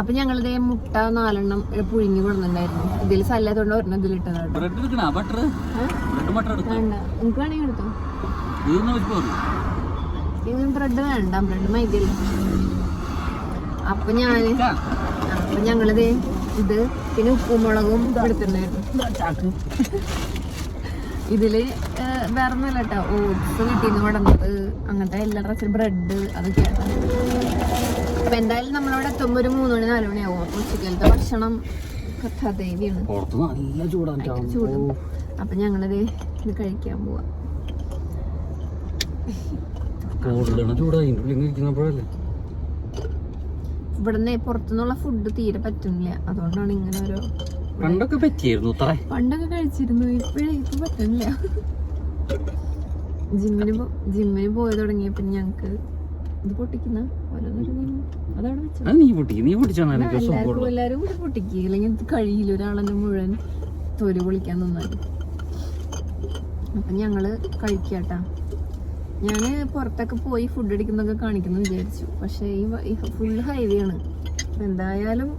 അപ്പൊ ഞങ്ങളിതേ മുട്ട 4 എണ്ണം പുഴുങ്ങി കൊടുക്കുന്നുണ്ടായിരുന്നു. ഇതിൽ സല്ലാത്തോണ്ട് ഒരെണ്ണം ഇതിലിട്ടത് വേണ്ട, എനിക്ക് വേണമെങ്കിൽ എടുത്തോ. ഇത് ബ്രെഡ് വേണ്ട, ബ്രെഡ് മൈദയില്ല. അപ്പൊ ഞങ്ങളിത് ഇത് പിന്നെ ഉപ്പും മുളകും എടുത്തിട്ടുണ്ടായിരുന്നു. ഇതില് വേറെ ഒന്നുമല്ല കേട്ടോ, ഓട്സ് കിട്ടിന്ന് കൊണ്ടുവന്നത്, അങ്ങനത്തെ എല്ലാ ഡ്രസ്സിലും ബ്രെഡ് അതൊക്കെയാണ്. അപ്പൊ എന്തായാലും നമ്മളവിടെ എത്തുമ്പോ ഒരു 3 മണി 4 മണിയാവും. അപ്പൊ ഉച്ചക്കലത്തെ ഭക്ഷണം കഥാദേവിയാണ്, ചൂടും. അപ്പൊ ഞങ്ങളിത് ഇത് കഴിക്കാൻ പോവാ. ഇവിടുന്ന് പുറത്തുനിന്നുള്ള ഫുഡ് തീരെ പറ്റുന്നില്ല, അതുകൊണ്ടാണ് ഇങ്ങനെ ഓരോ. പണ്ടൊക്കെ കഴിച്ചിരുന്നു, ഇപ്പൊ പറ്റുന്നില്ല. ജിമ്മിന് പോയി തുടങ്ങിയപ്പോ ഞങ്ങക്ക് ഇത് പൊട്ടിക്കുന്ന അതവിടെ വെച്ചു. എല്ലാവരും കൂടെ പൊട്ടിക്കുക, അല്ലെങ്കിൽ കഴിയില്ല ഒരാളെന്നെ മുഴുവൻ തൊലി പൊളിക്കാൻ നിന്നാല്. അപ്പം ഞങ്ങള് കഴിക്കാട്ടാ. ഞാൻ പുറത്തൊക്കെ പോയി ഫുഡ് അടിക്കുന്നൊക്കെ കാണിക്കുന്നു വിചാരിച്ചു, പക്ഷേ ഈ ഫുള്ള് ഹൈവേ ആണ്, എന്തായാലും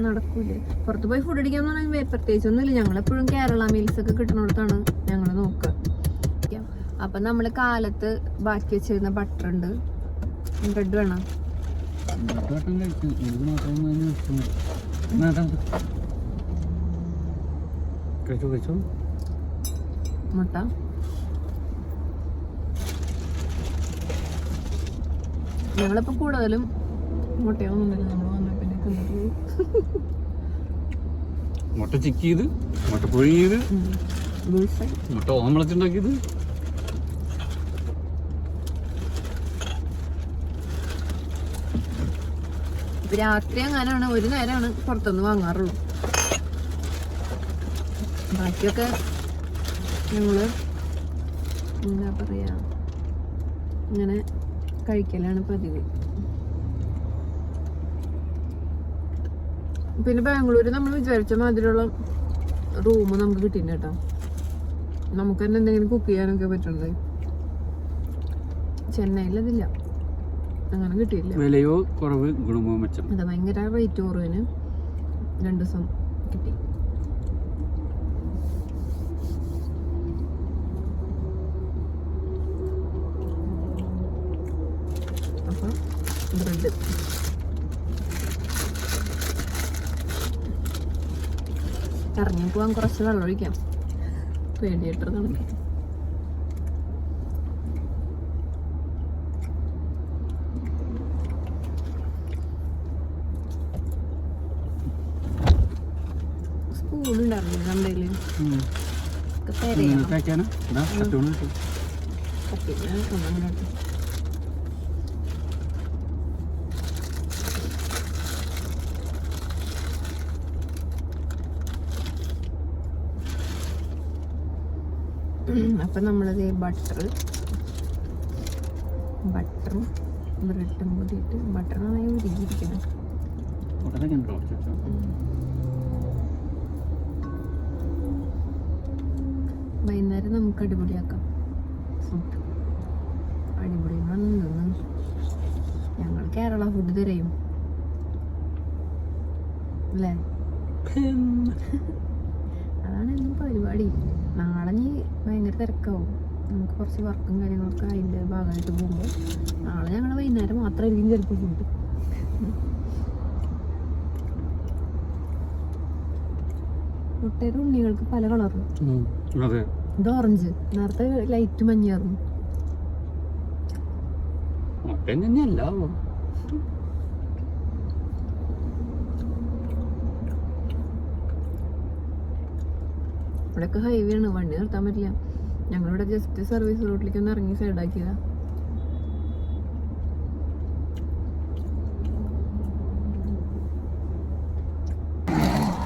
നടക്കൂലേ. പുറത്ത് പോയി ഫുഡ് അടിക്കാന്ന് പറഞ്ഞാൽ പ്രത്യേകിച്ചൊന്നുമില്ല, ഞങ്ങളെപ്പോഴും കേരള മീൽസ് ഒക്കെ കിട്ടുന്നിടത്താണ് ഞങ്ങൾ നോക്കുക. അപ്പം നമ്മൾ കാലത്ത് ബാക്കി വെച്ചിരുന്ന ബട്ടർ ഉണ്ട്. ബ്രെഡ് വേണം, മുട്ട, ഞങ്ങളിപ്പോൾ കൂടുതലും മുട്ടയൊന്നുമില്ല, നമ്മൾ വന്ന പിന്നെ മുട്ട ചിക്കിയത്, മുട്ട പുഴുങ്ങിയത്, മുട്ട ഓംലറ്റുണ്ടാക്കിയത്. രാത്രി അങ്ങനെയാണ്, ഒരു നേരമാണ് പുറത്തുനിന്ന് വാങ്ങാറുള്ളൂ. ബാക്കിയൊക്കെ ഞങ്ങള് എന്താ പറയാ ഇങ്ങനെ കഴിക്കലാണ് പതിവ്. പിന്നെ ബാംഗ്ലൂര് നമ്മൾ വിചാരിച്ച മാതിരിയുള്ള റൂം നമുക്ക് കിട്ടില്ല കേട്ടോ. നമുക്ക് തന്നെ എന്തെങ്കിലും കുക്ക് ചെയ്യാനൊക്കെ പറ്റുന്നത്. ചെന്നൈയിൽ അതില്ല, അങ്ങനെ കിട്ടിയില്ല. വിലയോ കുറവ്, ഗുണമോ മെച്ചം. അതെ, ഭയങ്കര റേറ്റ് കുറവിന് 2 ദിവസം കിട്ടി. അപ്പം ബ്രെഡ് ഇറങ്ങി പോകാൻ കുറച്ച് വെള്ളം ഒഴിക്കാം, പേടിയായിട്ട് കണക്ക്. സ്പൂണുണ്ടായിരുന്നു നമ്മുടെ കയ്യിൽ. അപ്പം നമ്മളത് ബട്ടറും ബ്രെഡും കൂടിയിട്ട്, ബട്ടറാണ് ഉരുകിയിരിക്കുന്നത്. വൈകുന്നേരം നമുക്ക് അടിപൊളിയാക്കാം ഫുഡ്. അടിപൊളി വന്നു ഞങ്ങൾ കേരള ഫുഡ് തിരയും അല്ലേ? അതാണ് എന്നും പരിപാടി. നാളെ നീ ഭയങ്കര തിരക്കാവും, നമുക്ക് കുറച്ച് വർക്കും കാര്യങ്ങളൊക്കെ അതിൻ്റെ ഭാഗമായിട്ട് പോകുമ്പോൾ. നാളെ ഞങ്ങൾ വൈകുന്നേരം മാത്രമായിരിക്കും ചിലപ്പോൾ ഫുഡ്. മുട്ടയുടെ ഉണ്ണികൾക്ക് പല കളറും. ഇത് ഓറഞ്ച്, നേരത്തെ ലൈറ്റ് മഞ്ഞായിരുന്നു. ഇവിടെയൊക്കെ ഹൈവേ ആണ്, വണ്ടി നിർത്താൻ പറ്റില്ല. ഞങ്ങളിവിടെ ജസ്റ്റ് സർവീസ് റോഡിലേക്ക് ഒന്ന് ഇറങ്ങി സൈഡാക്കിയതാ.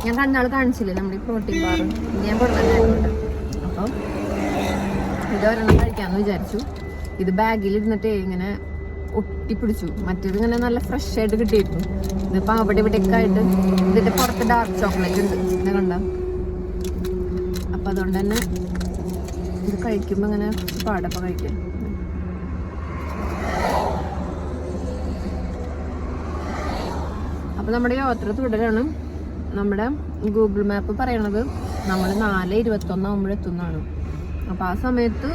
ഞാൻ കണ്ണാൾ കാണിച്ചില്ലേ നമ്മുടെ ഈ പ്രോട്ടീൻ ബാർ, ഞാൻ കൊടുക്കുന്നുണ്ട്. അപ്പോൾ ഇതൊരെണ്ണം കഴിക്കാമെന്ന് വിചാരിച്ചു. ഇത് ബാഗിലിരുന്നിട്ട് ഇങ്ങനെ ഒട്ടിപ്പിടിച്ചു. മറ്റേത് ഇങ്ങനെ നല്ല ഫ്രഷ് ആയിട്ട് കിട്ടിയിരുന്നു. ഇതിപ്പോൾ അവിടെ ഇവിടെയൊക്കെ ആയിട്ട് ഇതിൻ്റെ പുറത്ത് ഡാർക്ക് ചോക്ലേറ്റ് ഉണ്ട്, ഇത് കണ്ട. അപ്പം അതുകൊണ്ട് തന്നെ ഇത് കഴിക്കുമ്പോൾ ഇങ്ങനെ പാടപ്പം കഴിക്കാം. അപ്പം നമ്മുടെ യാത്ര തുടരാണ്. നമ്മുടെ ഗൂഗിൾ മാപ്പ് പറയണത് നമ്മൾ 4:21 ആകുമ്പോഴെത്തുന്നതാണ്. അപ്പോൾ ആ സമയത്ത്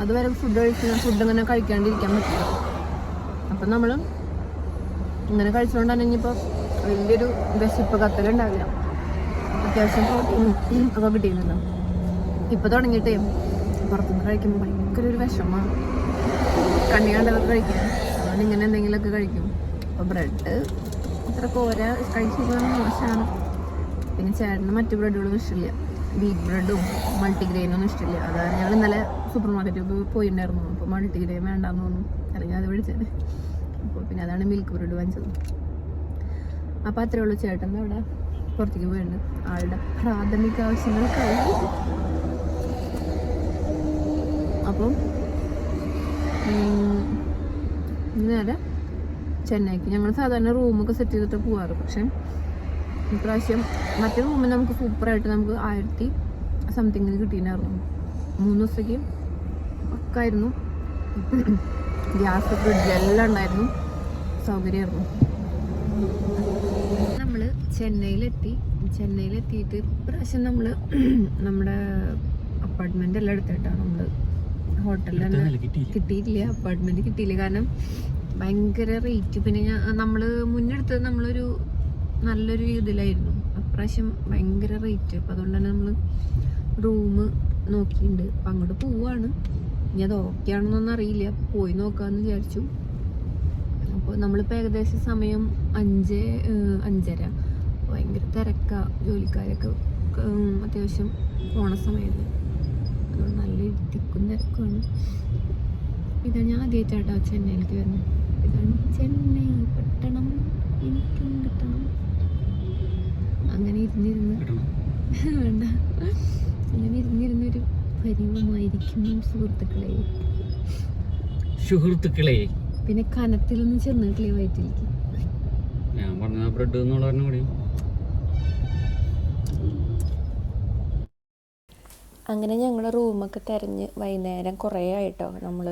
അതുവരെ ഫുഡ് ഇങ്ങനെ കഴിക്കാണ്ടിരിക്കാൻ പറ്റില്ല. അപ്പം നമ്മൾ ഇങ്ങനെ കഴിച്ചുകൊണ്ട് തന്നെ ഇനിയിപ്പോൾ വലിയൊരു വിശപ്പ് കത്തലുണ്ടാവില്ല. അത്യാവശ്യം പ്രോട്ടീൻ ഒക്കെ കിട്ടിയിരുന്നല്ലോ. ഇപ്പോൾ തുടങ്ങിയിട്ടേ പുറത്തുനിന്ന് കഴിക്കുമ്പോൾ ഭയങ്കര ഒരു വിഷമമാണ്, കണ്ണി കണ്ടതൊക്കെ കഴിക്കാൻ. അതുകൊണ്ട് ഇങ്ങനെ എന്തെങ്കിലുമൊക്കെ കഴിക്കും. അപ്പോൾ ബ്രെഡ് അത്ര കോര കഴിച്ചിരിക്കുന്നത് മോശമാണ്. പിന്നെ ചേട്ടന് മറ്റു ബ്രെഡുകളൊന്നും ഇഷ്ടമില്ല, വീറ്റ് ബ്രെഡും മൾട്ടിഗ്രെയിനൊന്നും ഇഷ്ടമില്ല. അതാണ് ഞങ്ങൾ ഇന്നലെ സൂപ്പർ മാർക്കറ്റിൽ പോയിട്ടുണ്ടായിരുന്നു. അപ്പോൾ മൾട്ടിഗ്രെയിൻ വേണ്ടാന്ന് തോന്നുന്നു, അല്ലെങ്കിൽ അത് മേടിച്ചത്. അപ്പോൾ പിന്നെ അതാണ് മിൽക്ക് ബ്രെഡ് വാങ്ങിച്ചത്. അപ്പോൾ അത്രേ ഉള്ളൂ. ചേട്ടൻ അവിടെ പുറത്തേക്ക് പോയിട്ടുണ്ട്, ആളുടെ പ്രാഥമിക ആവശ്യങ്ങൾ കഴിഞ്ഞു. അപ്പം നേരെ ചെന്നൈക്ക്. ഞങ്ങൾ സാധാരണ റൂമൊക്കെ സെറ്റ് ചെയ്തിട്ട് പോവാറ്. പക്ഷെ ഇപ്രാവശ്യം മറ്റേ റൂമിൽ നമുക്ക് സൂപ്പറായിട്ട് നമുക്ക് 1000 സംതിങ്ങിന് കിട്ടിയിട്ടുണ്ടായിരുന്നു. 3 ദിവസത്തേക്ക് ഒക്കെ ആയിരുന്നു. ഗ്യാസ്, ഫ്രിഡ്ജ് എല്ലാം ഉണ്ടായിരുന്നു, സൗകര്യമായിരുന്നു. നമ്മൾ ചെന്നൈയിലെത്തിയിട്ട് ഇപ്രാവശ്യം നമ്മൾ നമ്മുടെ അപ്പാർട്ട്മെന്റ് എല്ലാം എടുത്തിട്ടാണ് നമ്മൾ ഹോട്ടലിൽ തന്നെ കിട്ടിയിട്ടില്ല. അപ്പാർട്ട്മെന്റ് കിട്ടിയില്ല, കാരണം ഭയങ്കര റേറ്റ്. പിന്നെ നമ്മൾ മുന്നെടുത്തത് നമ്മളൊരു നല്ലൊരു ഇതിലായിരുന്നു. അപ്രാവശ്യം ഭയങ്കര റേറ്റ്. അപ്പം അതുകൊണ്ട് തന്നെ നമ്മൾ റൂം നോക്കിയിട്ടുണ്ട്. അപ്പം അങ്ങോട്ട് പോവാണ്. ഇനി അത് ഓക്കെ ആണെന്നൊന്നും അറിയില്ല, പോയി നോക്കാമെന്ന് വിചാരിച്ചു. അപ്പോൾ നമ്മളിപ്പോൾ ഏകദേശം സമയം 5-5:30. ഭയങ്കര തിരക്കാണ്, ജോലിക്കാരൊക്കെ അത്യാവശ്യം പോണ സമയത്ത്. അതുകൊണ്ട് നല്ല തിക്കും തിരക്കാണ്. ഇതാണ് ഞാൻ ആദ്യമായിട്ടാട്ടോ ചെന്നൈയിലേക്ക് വരുന്നത്. ഇതാണ് ചെന്നൈ പട്ടണം, എനിക്കും കിട്ടണം. അങ്ങനെ ഇരുന്നിരുന്ന് വേണ്ട, അങ്ങനെ ഇരുന്നിരുന്നൊരു പരിവമായിരിക്കും സുഹൃത്തുക്കളെ. പിന്നെ കനത്തിലൊന്നും ചെന്നിട്ടില്ലേ വയറ്റിലേക്ക്. ഞാൻ പറഞ്ഞ ബ്രെഡ് എന്നുള്ള കൂടി. അങ്ങനെ ഞങ്ങൾ റൂമൊക്കെ തിരഞ്ഞ് വൈകുന്നേരം കുറേ ആയിട്ടോ നമ്മൾ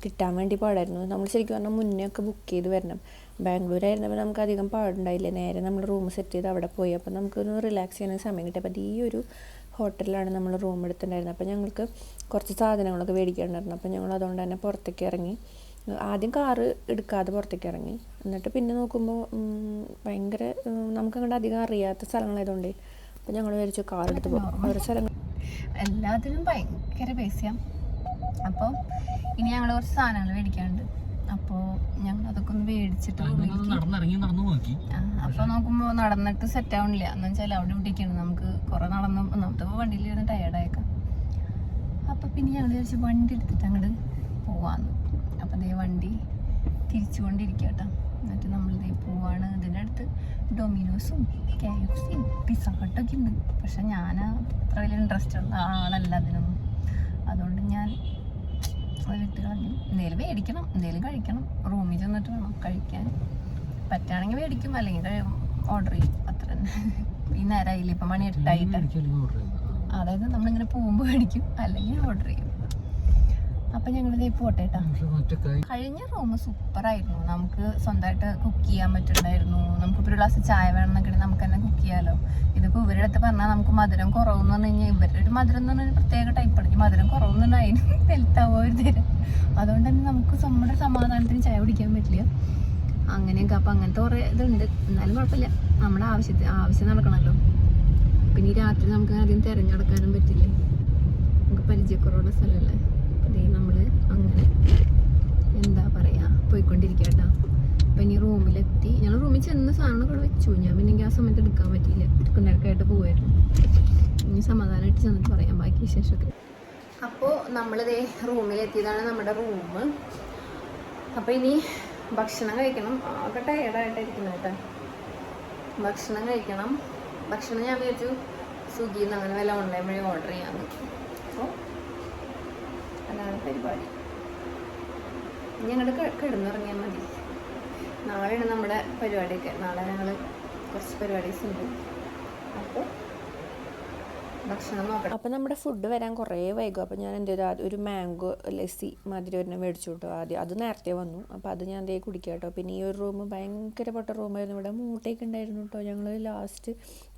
കിട്ടാൻ വേണ്ടി പാടായിരുന്നു. നമ്മൾ ശരിക്കും പറഞ്ഞാൽ മുന്നേ ഒക്കെ ബുക്ക് ചെയ്ത് വരണം. ബാംഗ്ലൂരായിരുന്നപ്പോൾ നമുക്ക് അധികം പാടുണ്ടായില്ല. നേരെ നമ്മൾ റൂം സെറ്റ് ചെയ്ത് അവിടെ പോയി. അപ്പോൾ നമുക്കൊന്ന് റിലാക്സ് ചെയ്യാൻ സമയം കിട്ടി. അപ്പോൾ ഈ ഒരു ഹോട്ടലിലാണ് നമ്മൾ റൂം എടുത്തിട്ടുണ്ടായിരുന്നത്. അപ്പോൾ ഞങ്ങൾക്ക് കുറച്ച് സാധനങ്ങളൊക്കെ മേടിക്കാനുണ്ടായിരുന്നു. അപ്പോൾ ഞങ്ങൾ അതുകൊണ്ട് തന്നെ പുറത്തേക്ക് ഇറങ്ങി. ആദ്യം കാറ് എടുക്കാതെ പുറത്തേക്ക് ഇറങ്ങി. എന്നിട്ട് പിന്നെ നോക്കുമ്പോൾ ഭയങ്കര നമുക്കങ്ങോട്ട് അധികം അറിയാത്ത സ്ഥലങ്ങളായതുകൊണ്ട് അപ്പോൾ ഞങ്ങൾ വിചാരിച്ചു കാർ എടുത്ത് പോകാം. ഓരോ സ്ഥലങ്ങൾ എല്ലാത്തിനും ഭയങ്കര പൈസയാണ്. അപ്പോൾ ഇനി ഞങ്ങൾ കുറച്ച് സാധനങ്ങൾ മേടിക്കാനുണ്ട്. അപ്പോൾ ഞങ്ങൾ അതൊക്കെ ഒന്ന് മേടിച്ചിട്ട് അപ്പോൾ നോക്കുമ്പോൾ നടന്നിട്ട് സെറ്റ് ആവണില്ല. എന്ന് വെച്ചാൽ അവിടെ ഇവിടേക്കാണ് നമുക്ക് കുറേ നടന്ന് ഒന്നാമത്തെ വണ്ടിയിൽ ഇരുന്ന് ടയേർഡായേക്കാം. അപ്പോൾ പിന്നെ ഞങ്ങൾ വിചാരിച്ചു വണ്ടി എടുത്തിട്ട് അങ്ങോട്ട് പോവാന്ന്. അപ്പോൾ അതേ വണ്ടി തിരിച്ചുകൊണ്ടിരിക്കുക കേട്ടോ. എന്നിട്ട് നമ്മളിതേ പോവാണ്. ഇതിൻ്റെ അടുത്ത് ഡൊമിനോസും KFCയും പിസ്സ ഹട്ടൊക്കെ ഉണ്ട്. പക്ഷെ ഞാൻ അത്ര വലിയ ഇൻട്രസ്റ്റ് ഉള്ള ആളല്ല അതിനൊന്നും. അതുകൊണ്ട് ഞാൻ വിട്ട് കളഞ്ഞു. എന്തെങ്കിലും മേടിക്കണം, എന്തെങ്കിലും കഴിക്കണം. റൂമിൽ ചെന്നിട്ട് വേണം കഴിക്കാൻ. പറ്റുകയാണെങ്കിൽ മേടിക്കും, അല്ലെങ്കിൽ ഓർഡർ ചെയ്യും. അത്ര തന്നെ. ഈ നേരമായില്ല, ഇപ്പം മണി 8 അതായത് നമ്മളിങ്ങനെ പോകുമ്പോൾ മേടിക്കും, അല്ലെങ്കിൽ ഓർഡർ ചെയ്യും. അപ്പം ഞങ്ങളിതേ പോട്ടെ കേട്ടോ. കഴിഞ്ഞ റൂം സൂപ്പറായിരുന്നു. നമുക്ക് സ്വന്തമായിട്ട് കുക്ക് ചെയ്യാൻ പറ്റുന്നുണ്ടായിരുന്നു. നമുക്കിപ്പോൾ ഒരു ഗ്ലാസ് ചായ വേണമെന്നൊക്കെ നമുക്ക് തന്നെ കുക്ക് ചെയ്യാമല്ലോ. ഇതിപ്പോൾ ഇവരുടെ അടുത്ത് പറഞ്ഞാൽ നമുക്ക് മധുരം കുറവെന്ന് പറഞ്ഞു കഴിഞ്ഞാൽ ഇവരുടെ ഒരു മധുരം എന്ന് പറഞ്ഞാൽ പ്രത്യേക ടൈപ്പ് അടിക്കും. മധുരം കുറവെന്ന് പറഞ്ഞാൽ അതിന് വെലുത്താവോ ഒരു തരം. അതുകൊണ്ട് തന്നെ നമുക്ക് നമ്മുടെ സമാധാനത്തിന് ചായ കുടിക്കാൻ പറ്റില്ല. അങ്ങനെയൊക്കെ. അപ്പം അങ്ങനത്തെ കുറേ ഇതുണ്ട്. എന്നാലും കുഴപ്പമില്ല, നമ്മുടെ ആവശ്യം നടക്കണമല്ലോ. പിന്നെ ഈ രാത്രി നമുക്ക് ആദ്യം തിരഞ്ഞെടുക്കാനും പറ്റില്ലേ, നമുക്ക് പരിചയക്കുറവുള്ള സ്ഥലമല്ലേ. അതേ നമ്മൾ അങ്ങനെ എന്താ പറയുക പോയിക്കൊണ്ടിരിക്കുക കേട്ടോ. അപ്പം ഇനി റൂമിലെത്തി. ഞങ്ങൾ റൂമിൽ ചെന്ന് സാധനങ്ങളൊക്കെ അവിടെ വെച്ചു. ഞാൻ പിന്നെ എനിക്ക് ആ സമയത്ത് എടുക്കാൻ പറ്റിയില്ല, എടുക്കുന്നതിനൊക്കെയായിട്ട് പോകുമായിരുന്നു. ഇനി സമാധാനമായിട്ട് ചെന്നിട്ട് പറയാം ബാക്കി വിശേഷമൊക്കെ. അപ്പോൾ നമ്മളിതേ റൂമിലെത്തിയതാണ് നമ്മുടെ റൂം. അപ്പോൾ ഇനി ഭക്ഷണം കഴിക്കണം. ആകെ ടയേർഡായിട്ടായിരിക്കണം കേട്ടോ. ഭക്ഷണം കഴിക്കണം. ഭക്ഷണം ഞാൻ വിചാരിച്ചു സ്വിഗ്ഗിയിൽ നിന്ന് അങ്ങനെ വല്ല ഓൺലൈൻ വഴി ഓർഡർ ചെയ്യാമെന്ന്. അപ്പോൾ അതാണ് പരിപാടി. ഞങ്ങളുടെ കിടന്നിറങ്ങിയാൽ മതി. നാളെയാണ് നമ്മുടെ പരിപാടിയൊക്കെ. നാളെ ഞങ്ങൾ കുറച്ച് പരിപാടീസ് ഉണ്ട്. അപ്പോൾ ഭക്ഷണം നോക്കണം. അപ്പോൾ നമ്മുടെ ഫുഡ് വരാൻ കുറേ വൈകും. അപ്പോൾ ഞാൻ എൻ്റെ ഒരു മാംഗോ ലസ്സി മാതിരി ഒരെണ്ണം മേടിച്ചു കേട്ടോ. ആദ്യം അത് നേരത്തെ വന്നു. അപ്പോൾ അത് ഞാൻ ദേ കുടിക്കാം കേട്ടോ. പിന്നെ ഈ ഒരു റൂം ഭയങ്കര പൊട്ട റൂമായിരുന്നു. ഇവിടെ മൂട്ടയൊക്കെ ഉണ്ടായിരുന്നു കേട്ടോ. ഞങ്ങൾ ലാസ്റ്റ്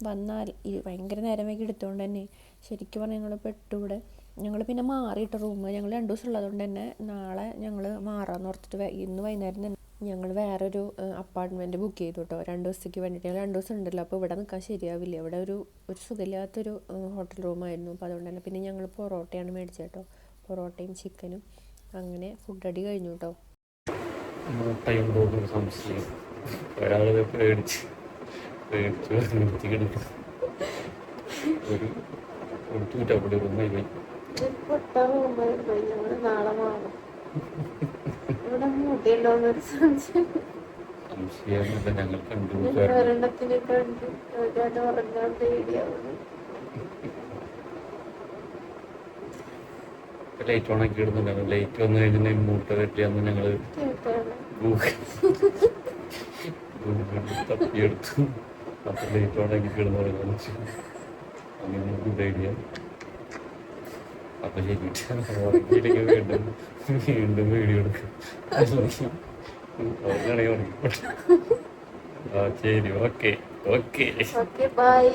വന്നാൽ ഭയങ്കര നേരം വൈകി എടുത്തുകൊണ്ട് തന്നെ ശരിക്കും പറഞ്ഞാൽ ഞങ്ങൾ പെട്ടു ഇവിടെ. ഞങ്ങൾ പിന്നെ മാറിയിട്ട് റൂം ഞങ്ങൾ 2 ദിവസം ഉള്ളതുകൊണ്ട് തന്നെ നാളെ ഞങ്ങൾ മാറാമെന്ന് ഓർത്തിട്ട് ഇന്ന് വൈകുന്നേരം തന്നെ ഞങ്ങൾ വേറൊരു അപ്പാർട്ട്മെൻറ്റ് ബുക്ക് ചെയ്തു കേട്ടോ. 2 ദിവസത്തേക്ക് വേണ്ടിയിട്ട്. ഞങ്ങൾ 2 ദിവസം ഉണ്ടല്ലോ, അപ്പോൾ ഇവിടെ നിൽക്കാൻ ശരിയാവില്ല. ഇവിടെ ഒരു സുഖമില്ലാത്തൊരു ഹോട്ടൽ റൂമായിരുന്നു. അപ്പോൾ അതുകൊണ്ട് തന്നെ പിന്നെ ഞങ്ങൾ പൊറോട്ടയാണ് മേടിച്ചത് കേട്ടോ. പൊറോട്ടയും ചിക്കനും. അങ്ങനെ ഫുഡ് അടി കഴിഞ്ഞു കേട്ടോ. നാളെ മാറും. ഇവിടെ മൂട്ടയുണ്ടോന്നൊരു സംശയം. ഒരെണ്ണത്തിനെ കണ്ടു ഉറങ്ങാൻ പേടിയാവുന്നു. ലൈറ്റ് ഓൺ ആക്കി ഇടുന്നുണ്ടായിരുന്നു. ലൈറ്റ് വന്നു കഴിഞ്ഞിട്ടുണ്ടെങ്കിൽ മൂട്ട കെട്ടിയാന്ന് ഞങ്ങൾ ഗൂഗിൾ തപ്പിയെടുത്തു. അപ്പം ലൈറ്റ് ഓൺ ആക്കി കിടന്നു അങ്ങനെ ഗുഡ് ഐഡിയ. അപ്പം ശരിയില്ലെങ്കിൽ വീണ്ടും വീഡിയോ എടുക്കും. ഉറങ്ങാണെങ്കിൽ ഉറങ്ങിക്കോട്ടെ. ആ ശരി, ഓക്കെ ഓക്കെ, ബൈ.